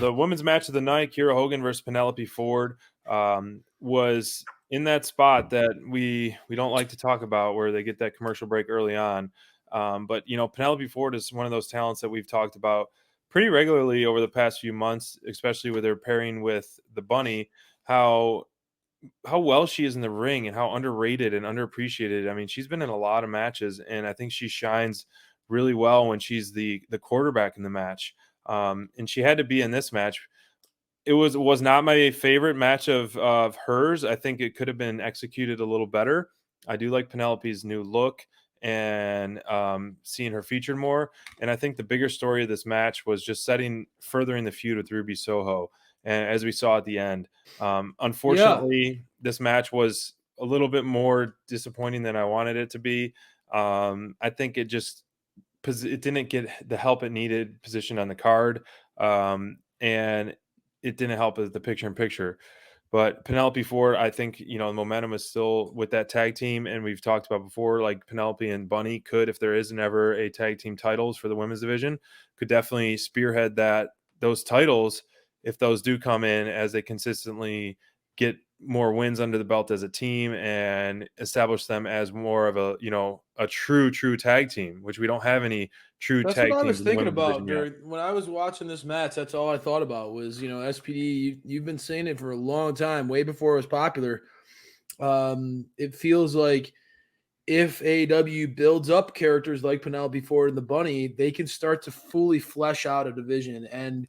the women's match of the night, Kiera Hogan versus Penelope Ford, was in that spot that we don't like to talk about, where they get that commercial break early on. But Penelope Ford is one of those talents that we've talked about pretty regularly over the past few months, especially with her pairing with the Bunny. How well she is in the ring and how underrated and underappreciated. I mean, she's been in a lot of matches, and I think she shines really well when she's the quarterback in the match. And she had to be in this match. It was not my favorite match of hers. I think it could have been executed a little better. I do like Penelope's new look and seeing her featured more. And I think the bigger story of this match was just furthering the feud with Ruby Soho. And as we saw at the end, unfortunately, this match was a little bit more disappointing than I wanted it to be. I think it didn't get the help it needed positioned on the card, and it didn't help as the picture-in-picture. But Penelope Ford, I think, the momentum is still with that tag team, and we've talked about before, like Penelope and Bunny could, if there isn't ever a tag team titles for the women's division, could definitely spearhead those titles if those do come in, as they consistently get more wins under the belt as a team and establish them as more of a true tag team, which we don't have any true That's tag what I teams was in the thinking women's about division yet. when I was watching this match. That's all I thought about was, SPD. You've been saying it for a long time, way before it was popular. It feels like if AEW builds up characters like Penelope Ford and the Bunny, they can start to fully flesh out a division, and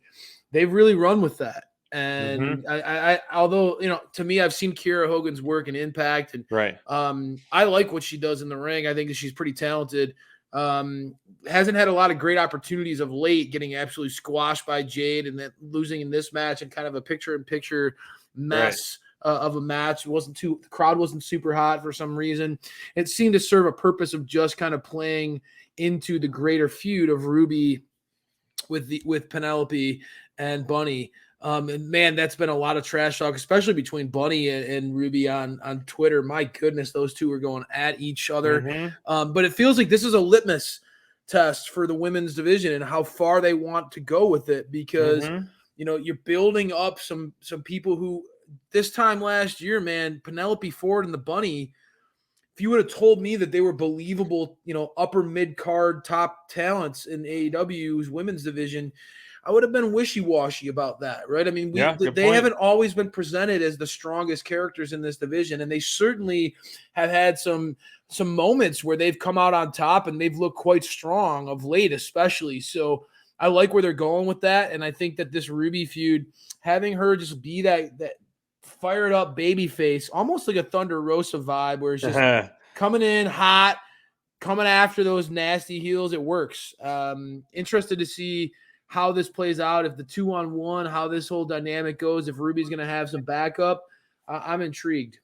they've really run with that. And I although to me, I've seen Kiera Hogan's work and Impact, and Right. I like what she does in the ring. I think that she's pretty talented. Hasn't had a lot of great opportunities of late, getting absolutely squashed by Jade and then losing in this match, and kind of a picture-in-picture mess. Of a match. The crowd wasn't super hot for some reason. It seemed to serve a purpose of just kind of playing into the greater feud of Ruby with Penelope and Bunny. And man, that's been a lot of trash talk, especially between Bunny and Ruby on Twitter. My goodness, those two are going at each other. But it feels like this is a litmus test for the women's division and how far they want to go with it, because you're building up some people who, this time last year, man, Penelope Ford and the Bunny, if you would have told me that they were believable, upper mid-card top talents in AEW's women's division, I would have been wishy-washy about that, right? I mean, they haven't always been presented as the strongest characters in this division, and they certainly have had some moments where they've come out on top and they've looked quite strong of late, especially. So I like where they're going with that, and I think that this Ruby feud, having her just be that fired up baby face, almost like a Thunder Rosa vibe, where it's just coming in hot, coming after those nasty heels. It works. Interested to see how this plays out, if the 2-on-1, how this whole dynamic goes, if Ruby's going to have some backup. I'm intrigued.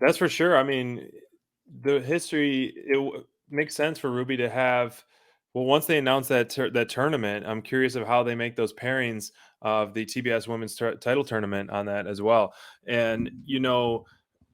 That's for sure. I mean, the history, it makes sense for Ruby to have. Well, once they announce that tournament, I'm curious of how they make those pairings of the TBS Women's Title Tournament on that as well. And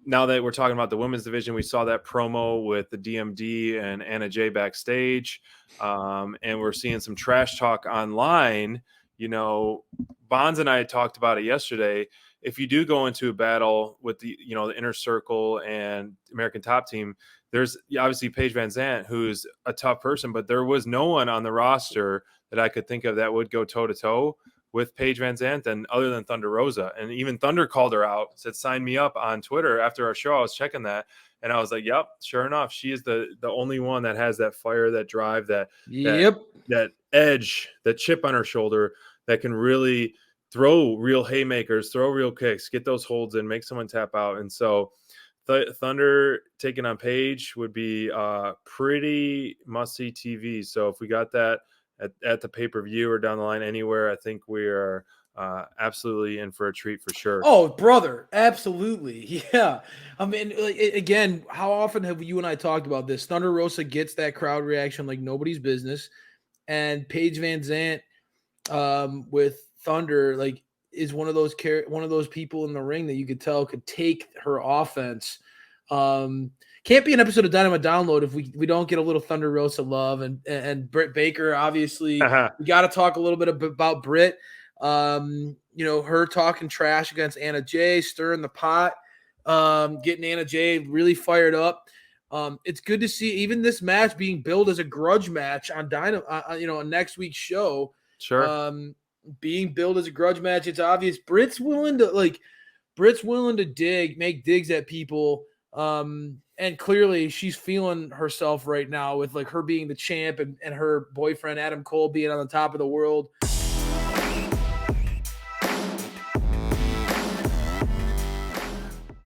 now that we're talking about the women's division, we saw that promo with the DMD and Anna Jay backstage, and we're seeing some trash talk online. Bonds and I talked about it yesterday. If you do go into a battle with the Inner Circle and American Top Team, there's obviously Paige Van Zant, who's a tough person, but there was no one on the roster that I could think of that would go toe-to-toe with Paige Van Zant, and other than Thunder Rosa. And even Thunder called her out, said, sign me up on Twitter after our show. I was checking that, and I was like, yep, sure enough, she is the only one that has that fire, that drive, that edge, that chip on her shoulder that can really throw real haymakers, throw real kicks, get those holds in, make someone tap out. And so Thunder taking on Paige would be pretty must-see TV. So if we got that at the pay-per-view or down the line anywhere, I think we are absolutely in for a treat for sure. Oh, brother, absolutely. Yeah. I mean, again, how often have you and I talked about this? Thunder Rosa gets that crowd reaction like nobody's business, and Paige Van Zant with Thunder is one of those people in the ring that you could tell could take her offense. Can't be an episode of Dynamite Download if we don't get a little Thunder Rosa love, and Britt Baker. Obviously, we got to talk a little bit about Britt. Her talking trash against Anna Jay, stirring the pot, getting Anna Jay really fired up. It's good to see even this match being billed as a grudge match on on next week's show. Sure. Being billed as a grudge match. It's obvious Britt's willing to make digs at people. And clearly she's feeling herself right now with like her being the champ and her boyfriend Adam Cole being on the top of the world.